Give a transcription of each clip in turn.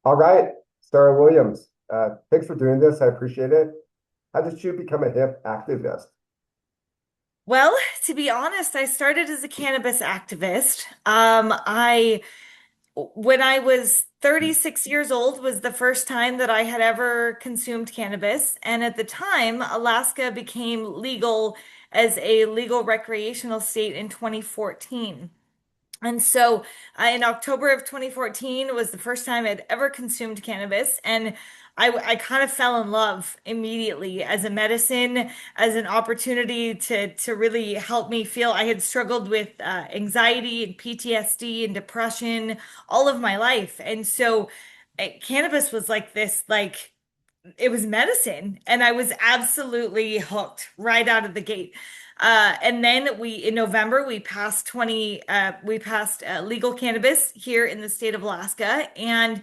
All right, Sara Williams. Thanks for doing this. I appreciate it. How did you become a hemp activist? Well, to be honest, I started as a cannabis activist. When I was 36 years old was the first time that I had ever consumed cannabis. And at the time, Alaska became legal as a legal recreational state in 2014. And so, in October of 2014 was the first time I'd ever consumed cannabis, and I kind of fell in love immediately as a medicine, as an opportunity to really help me feel. I had struggled with anxiety and PTSD and depression all of my life, and so cannabis was like this, like it was medicine, and I was absolutely hooked right out of the gate. And then in November we passed legal cannabis here in the state of Alaska, and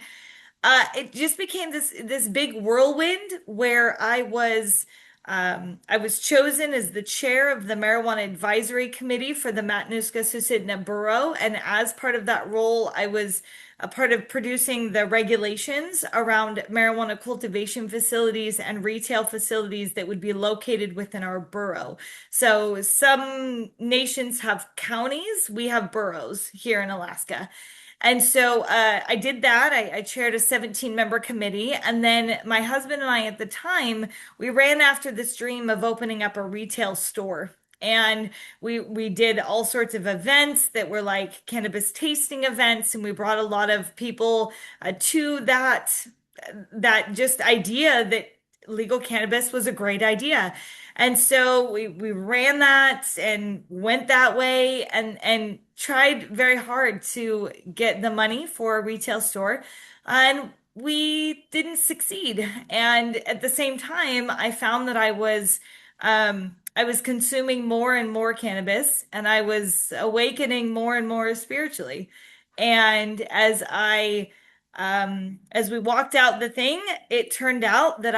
it just became this big whirlwind where I was chosen as the chair of the Marijuana Advisory Committee for the Matanuska-Susitna Borough, and as part of that role, I was a part of producing the regulations around marijuana cultivation facilities and retail facilities that would be located within our borough. So some nations have counties, we have boroughs here in Alaska. And so I did that. I chaired a 17-member committee. And then my husband and I at the time, we ran after this dream of opening up a retail store. And we did all sorts of events that were like cannabis tasting events, and we brought a lot of people to that just idea that legal cannabis was a great idea. And so we ran that and went that way and tried very hard to get the money for a retail store. And we didn't succeed. And at the same time, I found that I was consuming more and more cannabis, and I was awakening more and more spiritually. And as we walked out the thing, it turned out that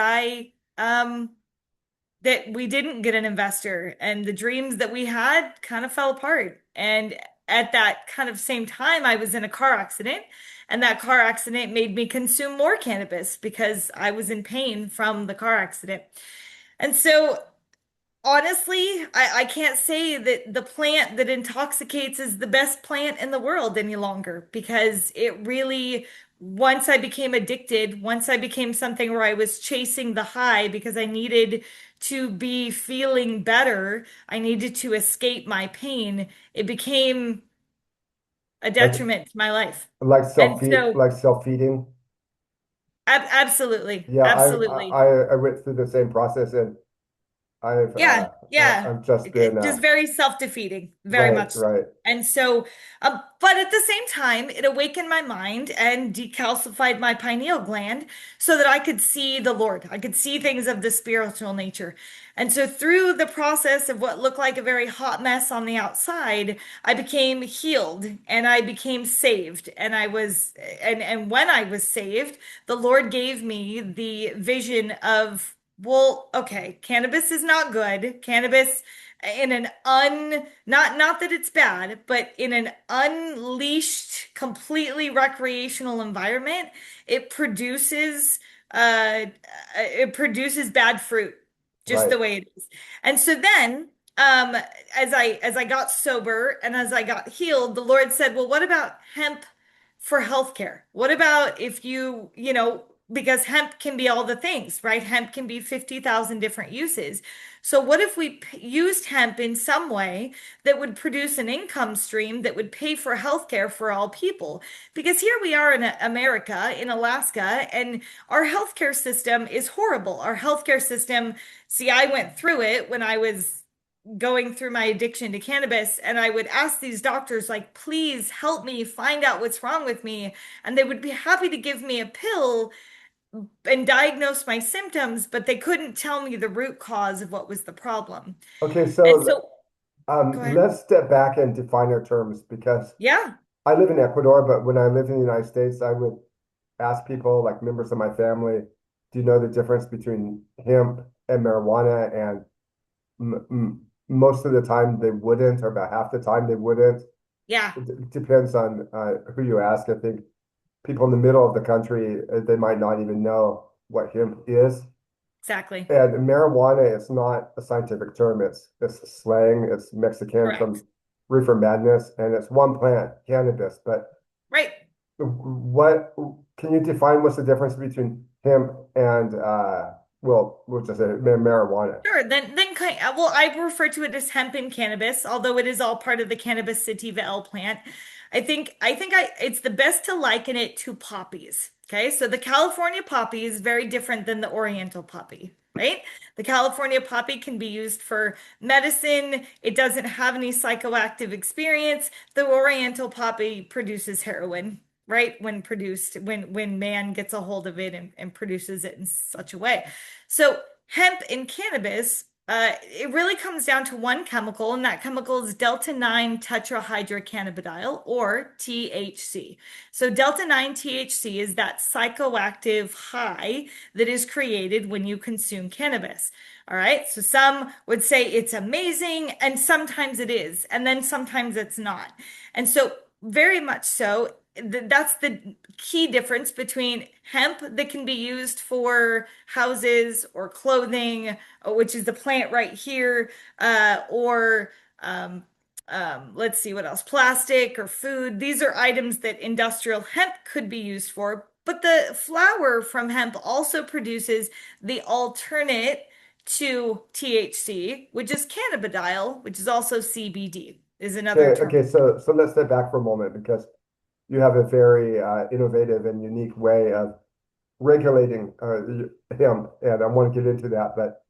that we didn't get an investor, and the dreams that we had kind of fell apart. And at that kind of same time, I was in a car accident, and that car accident made me consume more cannabis because I was in pain from the car accident. And so honestly, I can't say that the plant that intoxicates is the best plant in the world any longer, because it really, once I became addicted, once I became something where I was chasing the high because I needed to be feeling better, I needed to escape my pain, it became a Like detriment to my life. like And so, self-feeding. absolutely, Yeah, absolutely. I went through the same process, and Yeah, yeah. I've just been Just very self-defeating, very right, much so. right. And so, but at the same time, it awakened my mind and decalcified my pineal gland so that I could see the Lord. I could see things of the spiritual nature. And so, through the process of what looked like a very hot mess on the outside, I became healed and I became saved. And when I was saved, the Lord gave me the vision of, well, okay, cannabis is not good. Cannabis in an not that it's bad, but in an unleashed, completely recreational environment, it produces uh it produces bad fruit, just Right. the way it is. And so then as I got sober and as I got healed, the Lord said, "Well, what about hemp for healthcare? What about if you know, because hemp can be all the things, right? Hemp can be 50,000 different uses. So what if we used hemp in some way that would produce an income stream that would pay for healthcare for all people? Because here we are in America, in Alaska, and our healthcare system is horrible. Our healthcare system, see, I went through it when I was going through my addiction to cannabis, and I would ask these doctors, like, please help me find out what's wrong with me, and they would be happy to give me a pill and diagnose my symptoms, but they couldn't tell me the root cause of what was the problem. Okay, And so so go ahead. let's step back and define our terms, because Yeah. I live in Ecuador, but when I lived in the United States, I would ask people, like members of my family, do you know the difference between hemp and marijuana? And most of the time they wouldn't, or about half the time they wouldn't. Yeah. It depends on who you ask, I think. people in the middle of the country, they might not even know what hemp is. Exactly. And marijuana is not a scientific term. It's slang. It's Mexican Correct. from reefer madness, and it's one plant, cannabis. But Right. what can you define what's the difference between hemp and well, we'll just say marijuana? Sure. Well, I refer to it as hemp and cannabis, although it is all part of the cannabis sativa L plant. It's the best to liken it to poppies. Okay, so the California poppy is very different than the Oriental poppy, right? The California poppy can be used for medicine. It doesn't have any psychoactive experience. The Oriental poppy produces heroin, right? When man gets a hold of it and produces it in such a way. So hemp and cannabis, it really comes down to one chemical, and that chemical is delta 9 tetrahydrocannabidiol, or THC. So, delta 9 THC is that psychoactive high that is created when you consume cannabis. All right. So, some would say it's amazing, and sometimes it is, and then sometimes it's not. And so, very much so, that's the key difference between hemp that can be used for houses or clothing, which is the plant right here, or let's see what else, plastic or food. These are items that industrial hemp could be used for, but the flower from hemp also produces the alternate to THC, which is cannabidiol, which is also CBD, is another Okay, term. okay, so let's step back for a moment because you have a very innovative and unique way of regulating hemp, and I want to get into that. But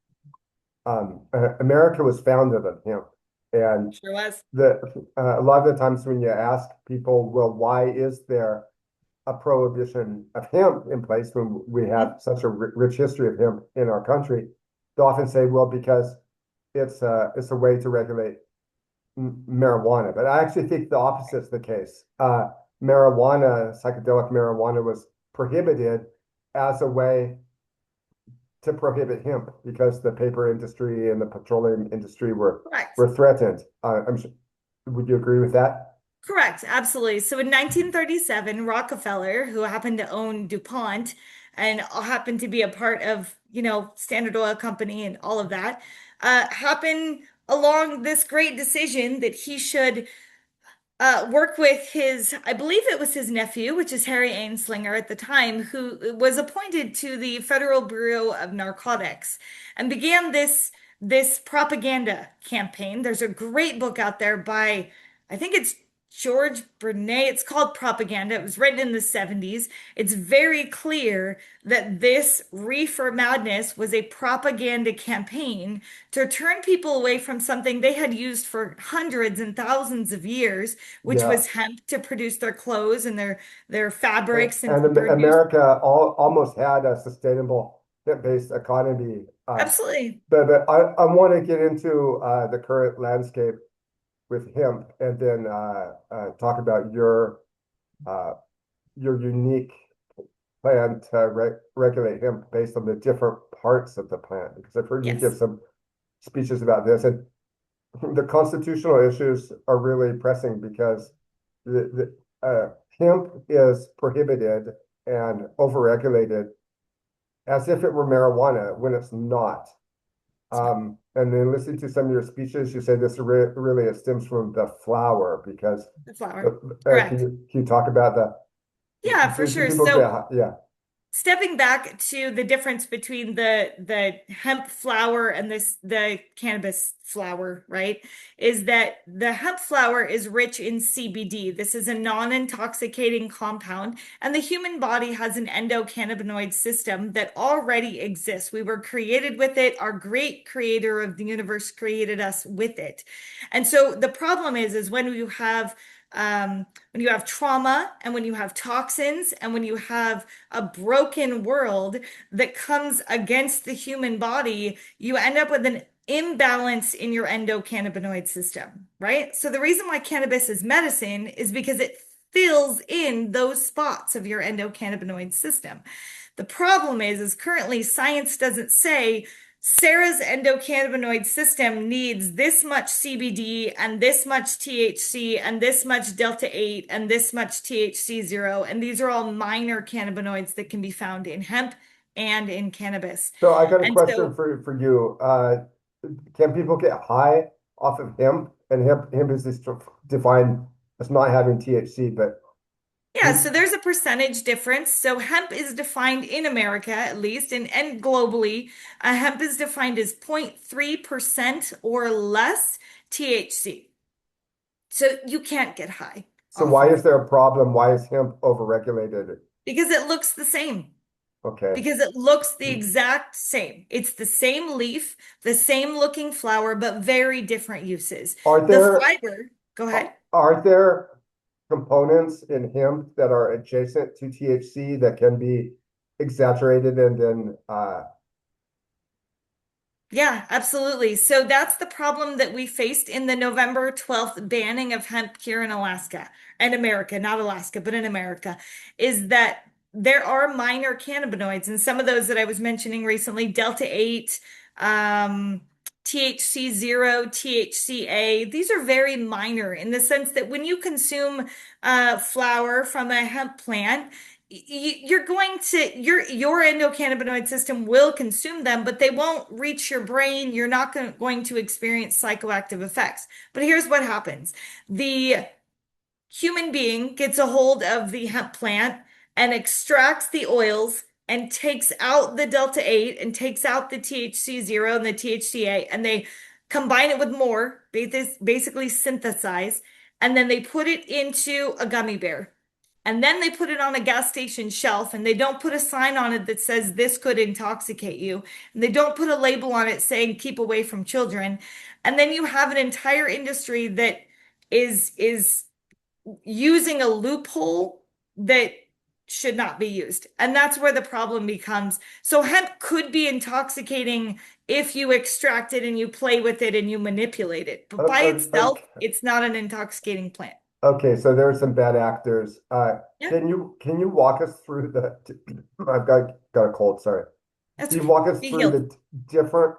America was founded on hemp, and Sure was. the a lot of the times when you ask people, well, why is there a prohibition of hemp in place when we have such a rich history of hemp in our country? They often say, well, because it's a way to regulate marijuana. But I actually think the opposite is the case. Marijuana, psychedelic marijuana, was prohibited as a way to prohibit hemp because the paper industry and the petroleum industry Correct. were threatened. I'm sure, would you agree with that? Correct, absolutely. So in 1937, Rockefeller, who happened to own DuPont and happened to be a part of, Standard Oil Company and all of that, happened along this great decision that he should work with I believe it was his nephew, which is Harry Anslinger at the time, who was appointed to the Federal Bureau of Narcotics and began this propaganda campaign. There's a great book out there by, I think it's George Bernay. It's called Propaganda. It was written in the 70s. It's very clear that this reefer madness was a propaganda campaign to turn people away from something they had used for hundreds and thousands of years, which Yeah. was hemp to produce their clothes and their fabrics and to And produce. America almost had a sustainable hemp-based economy. Absolutely. But I want to get into the current landscape with hemp and then talk about uh, your unique plan to regulate hemp based on the different parts of the plant. Because I've heard you give Yes. some speeches about this, and the constitutional issues are really pressing because hemp is prohibited and overregulated as if it were marijuana when it's not. It's not And then listening to some of your speeches, you say this really it stems from the flower because the flower. can Correct. you talk about Yeah, for do sure. people So get yeah stepping back to the difference between the hemp flower and the cannabis flower, right? Is that the hemp flower is rich in CBD. This is a non-intoxicating compound, and the human body has an endocannabinoid system that already exists. We were created with it. Our great creator of the universe created us with it. And so the problem is when you have trauma and when you have toxins and when you have a broken world that comes against the human body, you end up with an imbalance in your endocannabinoid system, right? So the reason why cannabis is medicine is because it fills in those spots of your endocannabinoid system. The problem is currently science doesn't say Sarah's endocannabinoid system needs this much CBD and this much THC and this much delta 8 and this much THC 0. And these are all minor cannabinoids that can be found in hemp and in cannabis. So I got a And question so, for you. Can people get high off of hemp? And hemp is this defined as not having THC, but yeah, so there's a percentage difference. So hemp is defined in America, at least, and globally, hemp is defined as 0.3% or less THC. So you can't get high so off why of is there a problem? Why is hemp overregulated? because it looks the same. Okay. Because it looks the exact same. It's the same leaf, the same looking flower, but very different uses. Are The there fiber, go ahead. are there components in hemp that are adjacent to THC that can be exaggerated and then Yeah, absolutely. So that's the problem that we faced in the November 12th banning of hemp here in Alaska and America, not Alaska, but in America, is that there are minor cannabinoids, and some of those that I was mentioning recently, Delta 8, um, THC 0, THCA, these are very minor in the sense that when you consume flower from a hemp plant, you're going to your endocannabinoid system will consume them, but they won't reach your brain. You're not going to experience psychoactive effects. But here's what happens. The human being gets a hold of the hemp plant and extracts the oils and takes out the delta 8 and takes out the THC 0 and the THCA, and they combine it with more, basically synthesize, and then they put it into a gummy bear. And then they put it on a gas station shelf and they don't put a sign on it that says this could intoxicate you. And they don't put a label on it saying keep away from children. And then you have an entire industry that is using a loophole that should not be used. And that's where the problem becomes. So hemp could be intoxicating if you extract it and you play with it and you manipulate it. But by itself, okay. it's not an intoxicating plant. Okay, so there are some bad actors. Yeah, Can you walk us through the I've got a cold, sorry. that's Can you okay. walk us Be through healed. the different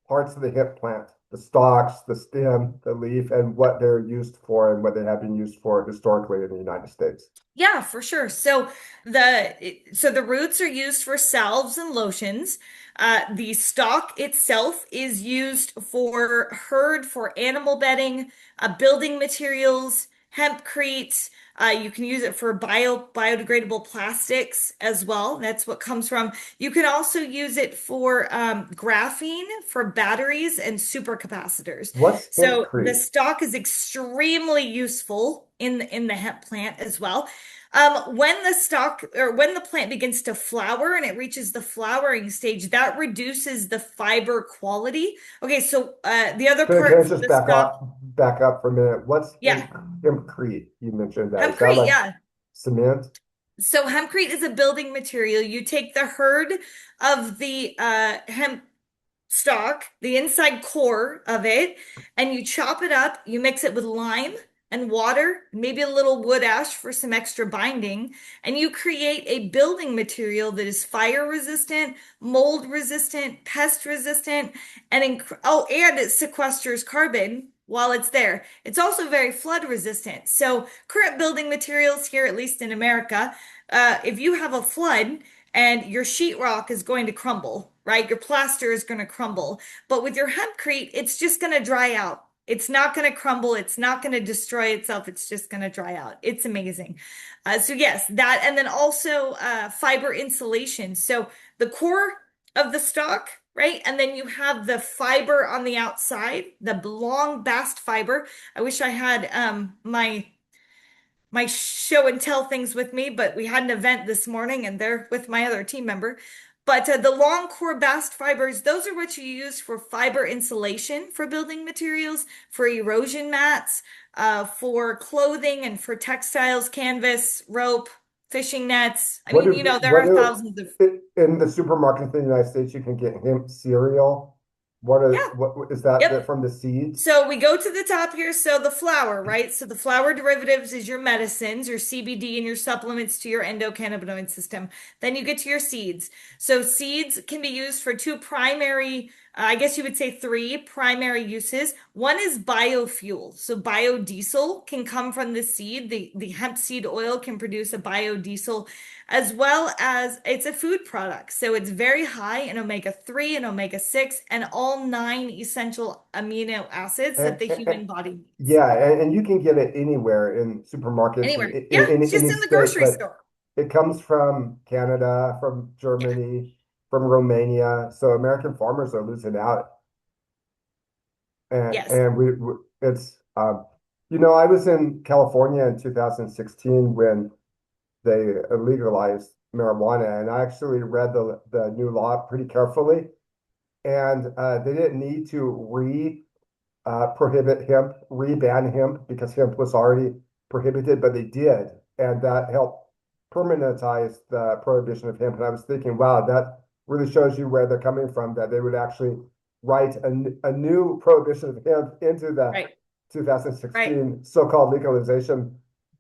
parts of the hemp plant, the stalks, the stem, the leaf, and what they're used for and what they have been used for historically in the United States? Yeah, for sure. So the roots are used for salves and lotions. The stalk itself is used for hurd, for animal bedding, building materials, hempcrete. You can use it for biodegradable plastics as well. That's what comes from. You can also use it for graphene for batteries and supercapacitors. What's So the hempcrete? stalk is extremely useful in the hemp plant as well. When the stalk or when the plant begins to flower and it reaches the flowering stage, that reduces the fiber quality. Okay, so the other Can I part from just the stalk, back up for a minute? What's yeah, hempcrete? You mentioned that. Is that hempcrete, like yeah. cement? So hempcrete is a building material. You take the hurd of the hemp stock, the inside core of it, and you chop it up. You mix it with lime and water, maybe a little wood ash for some extra binding, and you create a building material that is fire resistant, mold resistant, pest resistant, and it sequesters carbon while it's there. It's also very flood resistant. So current building materials here, at least in America, if you have a flood, and your sheetrock is going to crumble, right? Your plaster is going to crumble. But with your hempcrete, it's just going to dry out. It's not going to crumble. It's not going to destroy itself. It's just going to dry out. It's amazing. So yes, that, and then also fiber insulation. So the core of the stalk, right? And then you have the fiber on the outside, the long bast fiber. I wish I had my show and tell things with me, but we had an event this morning and they're with my other team member. But the long core bast fibers, those are what you use for fiber insulation for building materials, for erosion mats, for clothing and for textiles, canvas, rope, fishing nets. I What mean, do there what are do thousands of in the supermarkets in the United States you can get hemp cereal? Yeah. what is that Yep. from the seeds? So we go to the top here. So the flour, right? So the flour derivatives is your medicines, your CBD, and your supplements to your endocannabinoid system. Then you get to your seeds. So seeds can be used for two primary, I guess you would say three primary uses. One is biofuel. So biodiesel can come from the seed. The hemp seed oil can produce a biodiesel, as well as it's a food product. So it's very high in omega-3 and omega-6 and all nine essential amino acids that And, the and- human body needs. yeah, and you can get it anywhere in supermarkets Anywhere. Yeah, in it's just any in the state, grocery but store. it comes from Canada, from Yeah. Germany, from Romania. So American farmers are losing out. Yes. And it's I was in California in 2016 when they legalized marijuana, and I actually read the new law pretty carefully, and they didn't need to prohibit hemp, re-ban hemp because hemp was already prohibited, but they did, and that helped permanentize the prohibition of hemp. And I was thinking, wow, that really shows you where they're coming from, that they would actually write a new prohibition of hemp into the Right. Right. 2016 so-called legalization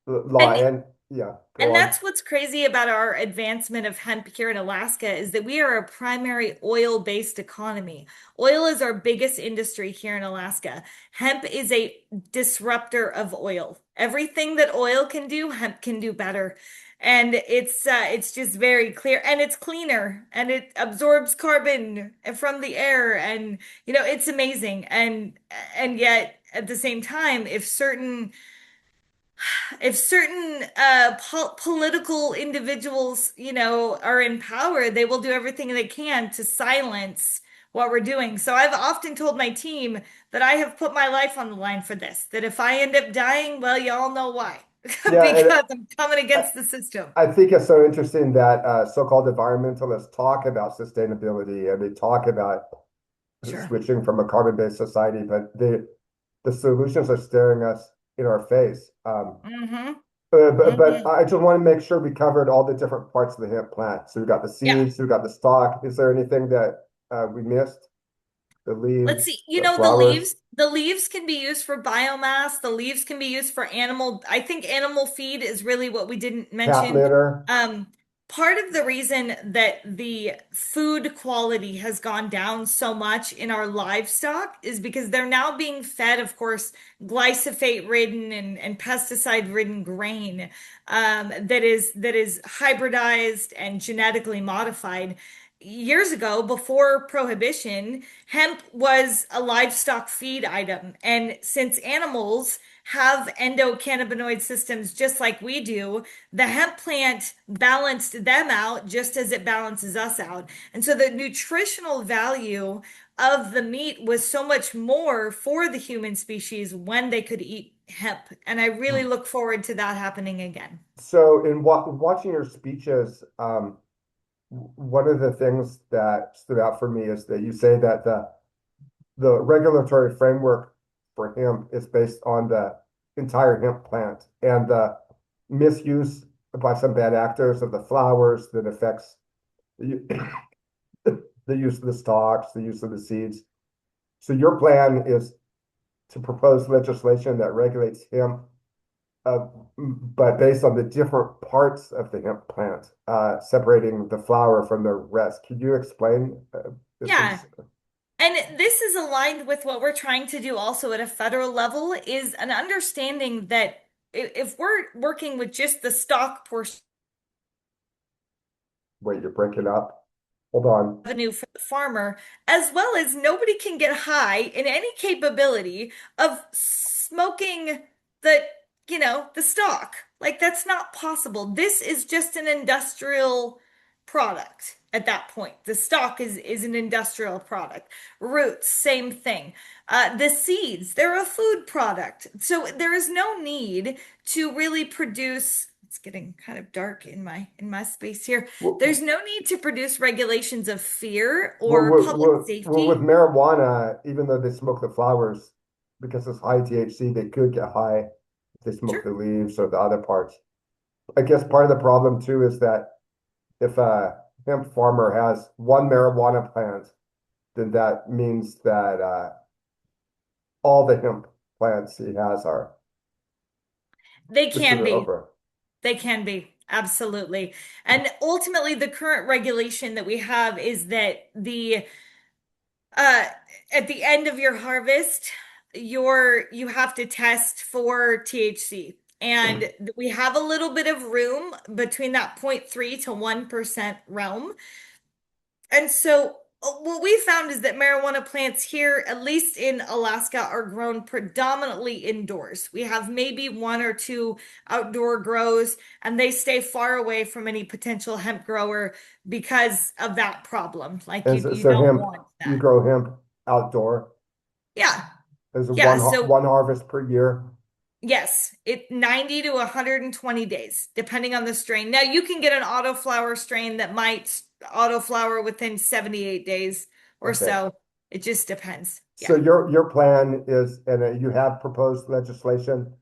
law. And And yeah, go And on. that's what's crazy about our advancement of hemp here in Alaska is that we are a primary oil-based economy. Oil is our biggest industry here in Alaska. Hemp is a disruptor of oil. Everything that oil can do, hemp can do better. And it's just very clear and it's cleaner and it absorbs carbon from the air and it's amazing. And yet at the same time, if certain political individuals, are in power, they will do everything they can to silence what we're doing. So I've often told my team that I have put my life on the line for this, that if I end up dying, well, you all know why. Yeah, and Because I'm coming I, against the system. I think it's so interesting that so-called environmentalists talk about sustainability and they talk about Sure. switching from a carbon-based society, but the solutions are staring us in our face. Mm-hmm. But Mm-hmm. I just want to make sure we covered all the different parts of the hemp plant. So we got the Yeah. seeds, we got the stalk. Is there anything that we missed? The Let's leaves, see. the The flowers, leaves can be used for biomass. The leaves can be used for I think animal feed is really what we didn't cat mention. litter. Um, Part of the reason that the food quality has gone down so much in our livestock is because they're now being fed, of course, glyphosate ridden and pesticide ridden grain, that is hybridized and genetically modified. Years ago, before prohibition, hemp was a livestock feed item. And since animals have endocannabinoid systems just like we do, the hemp plant balanced them out just as it balances us out. And so the nutritional value of the meat was so much more for the human species when they could eat hemp. And I really look forward to that happening again. So in watching your speeches, one of the things that stood out for me is that you say that the regulatory framework for hemp is based on the entire hemp plant and the misuse by some bad actors of the flowers that affects the, the use of the stalks, the use of the seeds. So your plan is to propose legislation that regulates hemp, uh, but based on the different parts of the hemp plant, separating the flower from the rest. Could you explain this? Yeah. And this is aligned with what we're trying to do also at a federal level is an understanding that if we're working with just the stock portion Wait, you're breaking up. Hold on. revenue for the farmer, as well as nobody can get high in any capability of smoking the, the stock. Like that's not possible. This is just an industrial product at that point. The stock is an industrial product. Roots, same thing. The seeds, they're a food product. So there is no need to really produce. It's getting kind of dark in my space here. Well, There's no need to produce regulations of fear well, or well, public with safety. marijuana, even though they smoke the flowers, because it's high THC, they could get high if they smoke Sure. the leaves or the other parts. I guess part of the problem too is that if a hemp farmer has one marijuana plant then that means that all the hemp plants he has are They can considered be. over. They can be. Absolutely. And ultimately, the current regulation that we have is that uh at the end of your harvest, you have to test for THC. And we have a little bit of room between that 0.3 to 1% realm. And so what we found is that marijuana plants here, at least in Alaska, are grown predominantly indoors. We have maybe one or two outdoor grows, and they stay far away from any potential hemp grower because of that problem. Like And you so don't hemp, want you that. grow hemp outdoor. Yeah. There's Yeah. one harvest per year. Yes, it 90 to 120 days, depending on the strain. Now you can get an autoflower strain that might autoflower within 78 days or Okay. so. It just depends. So Yeah. your plan is, and you have proposed legislation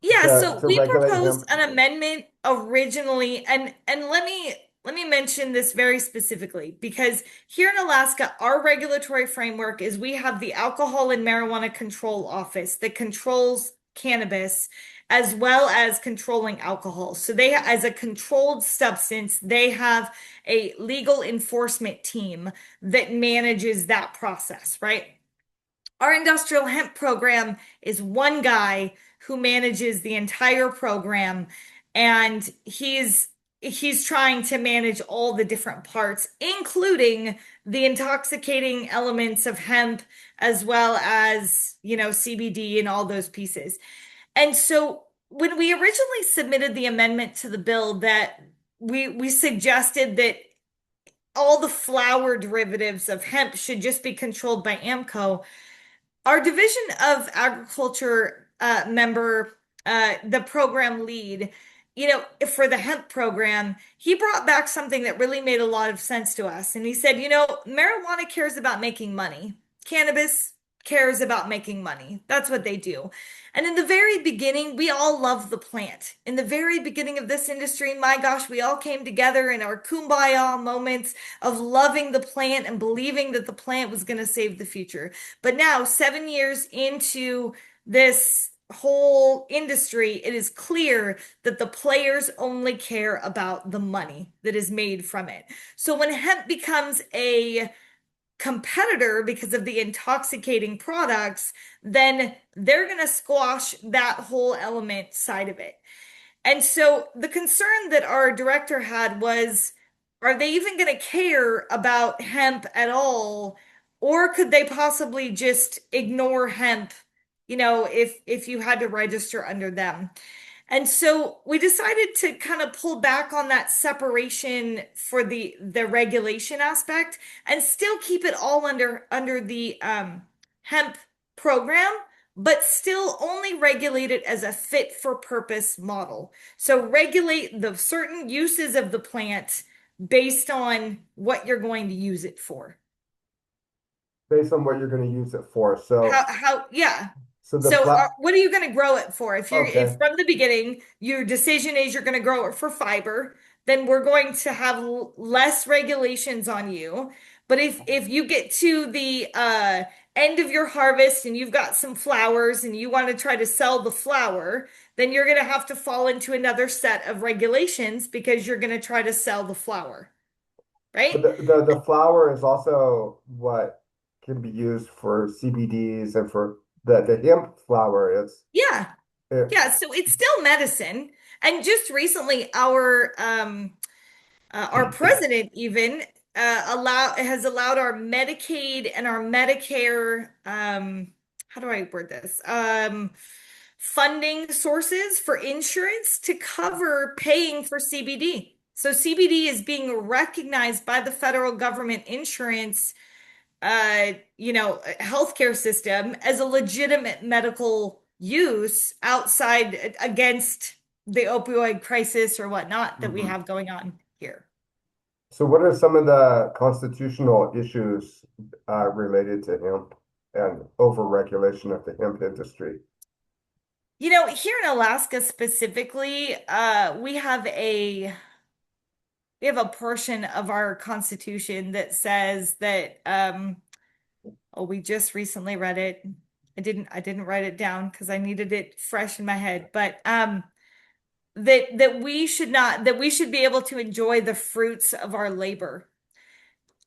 Yeah, so to we regulate proposed hemp. an amendment originally, and let me mention this very specifically because here in Alaska, our regulatory framework is we have the Alcohol and Marijuana Control Office that controls cannabis as well as controlling alcohol. So they, as a controlled substance, they have a legal enforcement team that manages that process, right? Our industrial hemp program is one guy who manages the entire program, and he's trying to manage all the different parts, including the intoxicating elements of hemp as well as, CBD and all those pieces. And so when we originally submitted the amendment to the bill that we suggested that all the flower derivatives of hemp should just be controlled by AMCO, our Division of Agriculture member, the program lead, for the hemp program, he brought back something that really made a lot of sense to us. And he said, marijuana cares about making money. Cannabis cares about making money. That's what they do. And in the very beginning, we all love the plant. In the very beginning of this industry, my gosh, we all came together in our kumbaya moments of loving the plant and believing that the plant was going to save the future. But now, 7 years into this whole industry, it is clear that the players only care about the money that is made from it. So when hemp becomes a competitor because of the intoxicating products, then they're going to squash that whole element side of it. And so the concern that our director had was, are they even going to care about hemp at all? Or could they possibly just ignore hemp, if you had to register under them? And so we decided to kind of pull back on that separation for the regulation aspect and still keep it all under the hemp program, but still only regulate it as a fit for purpose model. So regulate the certain uses of the plant based on what you're going to use it for. Based on what you're going to use it for. Yeah. So the So, flat, what are you going to grow it for? If okay. from the beginning your decision is you're going to grow it for fiber, then we're going to have less regulations on you. But if you get to the end of your harvest and you've got some flowers and you want to try to sell the flower, then you're going to have to fall into another set of regulations because you're going to try to sell the flower, But right? the flower is also what can be used for CBDs and for the hemp flower. Yeah. It, Yeah, so it's still medicine. And just recently, our president even allow has allowed our Medicaid and our Medicare how do I word this? Funding sources for insurance to cover paying for CBD. So CBD is being recognized by the federal government insurance healthcare system as a legitimate medical use outside against the opioid crisis or whatnot that we Mhm. have going on here. So what are some of the constitutional issues related to hemp and overregulation of the hemp industry? Here in Alaska specifically, we have a portion of our constitution that says that Oh, we just recently read it. I didn't write it down because I needed it fresh in my head. But that we should be able to enjoy the fruits of our labor.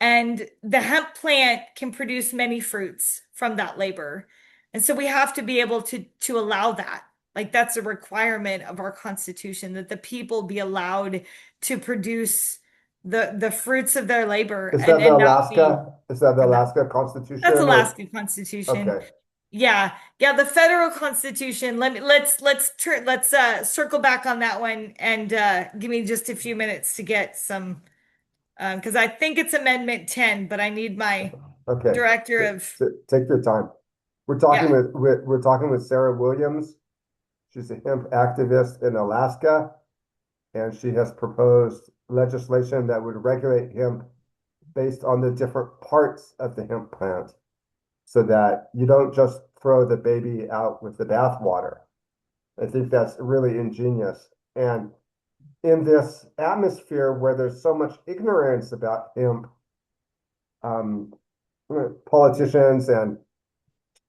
And the hemp plant can produce many fruits from that labor. And so we have to be able to allow that. Like that's a requirement of our Constitution that the people be allowed to produce the fruits of their labor Is that the and not be Alaska? Is that the from that. Alaska That's Constitution or Alaska Constitution. okay? Yeah. Yeah, the federal constitution. Let's circle back on that one and give me just a few minutes to get some because I think it's Amendment 10, but I need my Okay. director of Take your time. yeah. We're talking with Sara Williams. She's a hemp activist in Alaska, and she has proposed legislation that would regulate hemp based on the different parts of the hemp plant so that you don't just throw the baby out with the bathwater. I think that's really ingenious. And in this atmosphere where there's so much ignorance about hemp, um, politicians and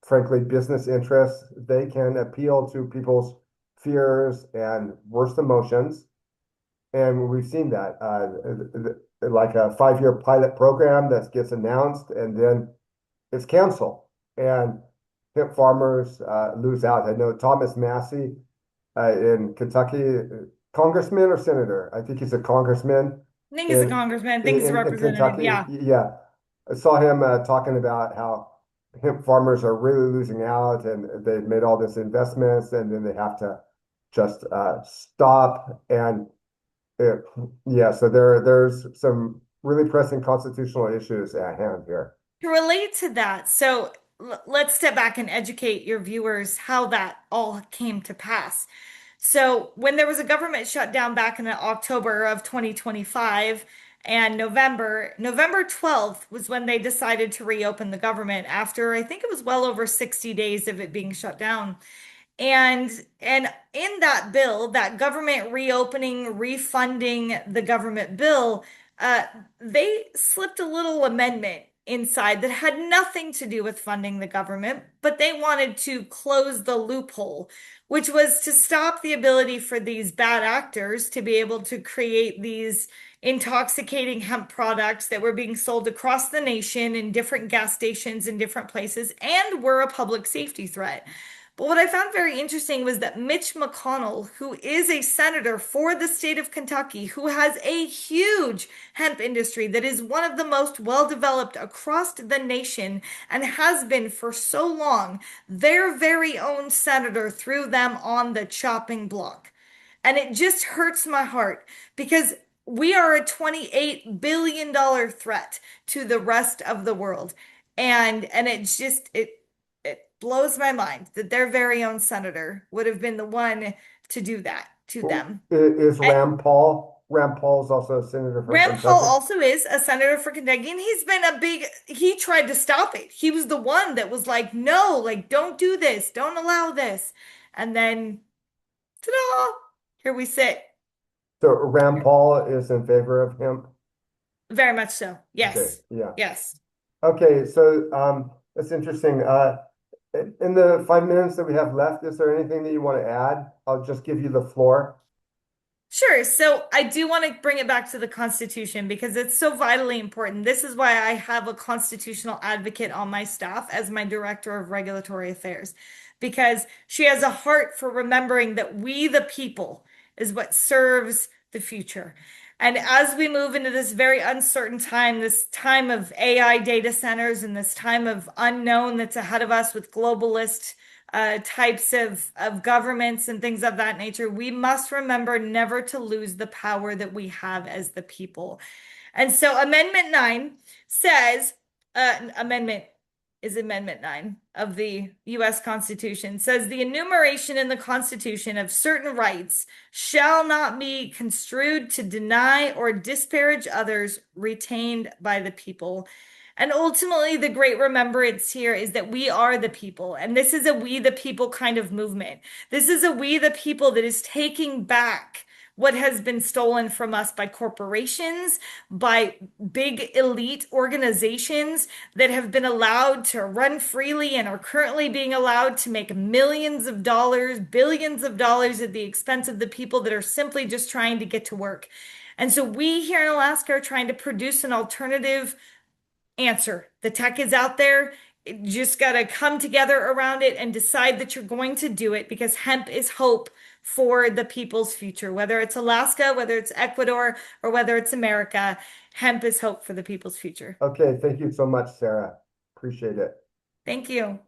frankly business interests, they can appeal to people's fears and worst emotions. And we've seen that, like a 5-year pilot program that gets announced and then it's canceled. And hemp farmers lose out. I know Thomas Massey in Kentucky, congressman or senator. I think he's a congressman I think he's a in congressman. I think he's a in representative. Kentucky. Yeah. Yeah, I saw him talking about how hemp farmers are really losing out, and they've made all this investments, and then they have to just stop. And it, yeah, so there's some really pressing constitutional issues at hand here. To relate to that, so let's step back and educate your viewers how that all came to pass. So, when there was a government shutdown back in October of 2025 and November 12th was when they decided to reopen the government after I think it was well over 60 days of it being shut down. And in that bill, that government reopening, refunding the government bill, uh, they slipped a little amendment inside that had nothing to do with funding the government, but they wanted to close the loophole, which was to stop the ability for these bad actors to be able to create these intoxicating hemp products that were being sold across the nation in different gas stations in different places and were a public safety threat. But what I found very interesting was that Mitch McConnell, who is a senator for the state of Kentucky, who has a huge hemp industry that is one of the most well developed across the nation and has been for so long, their very own senator threw them on the chopping block. And it just hurts my heart because we are a $28 billion threat to the rest of the world. And it blows my mind that their very own senator would have been the one to do that to them. Is And Rand Paul? Rand Paul is also a senator from Rand Paul Kentucky. also is a senator for Kentucky, and he tried to stop it. He was the one that was like, no, like, don't do this, don't allow this. And then, ta-da, here we sit. So Rand Paul is in favor of hemp. Very much so. Okay, Yes. yeah. Yes. Okay, so that's interesting. In the 5 minutes that we have left, is there anything that you want to add? I'll just give you the floor. Sure. So I do want to bring it back to the Constitution because it's so vitally important. This is why I have a constitutional advocate on my staff as my director of regulatory affairs, because she has a heart for remembering that we, the people, is what serves the future. And as we move into this very uncertain time, this time of AI data centers and this time of unknown that's ahead of us with globalist types of governments and things of that nature, we must remember never to lose the power that we have as the people. And so Amendment 9 says, Amendment 9 of the US Constitution says the enumeration in the Constitution of certain rights shall not be construed to deny or disparage others retained by the people. And ultimately, the great remembrance here is that we are the people. And this is a we the people kind of movement. This is a we the people that is taking back what has been stolen from us by corporations, by big elite organizations that have been allowed to run freely and are currently being allowed to make millions of dollars, billions of dollars at the expense of the people that are simply just trying to get to work. And so we here in Alaska are trying to produce an alternative answer. The tech is out there. You just got to come together around it and decide that you're going to do it because hemp is hope for the people's future. Whether it's Alaska, whether it's Ecuador, or whether it's America, hemp is hope for the people's future. Okay, thank you so much, Sarah. Appreciate it. Thank you.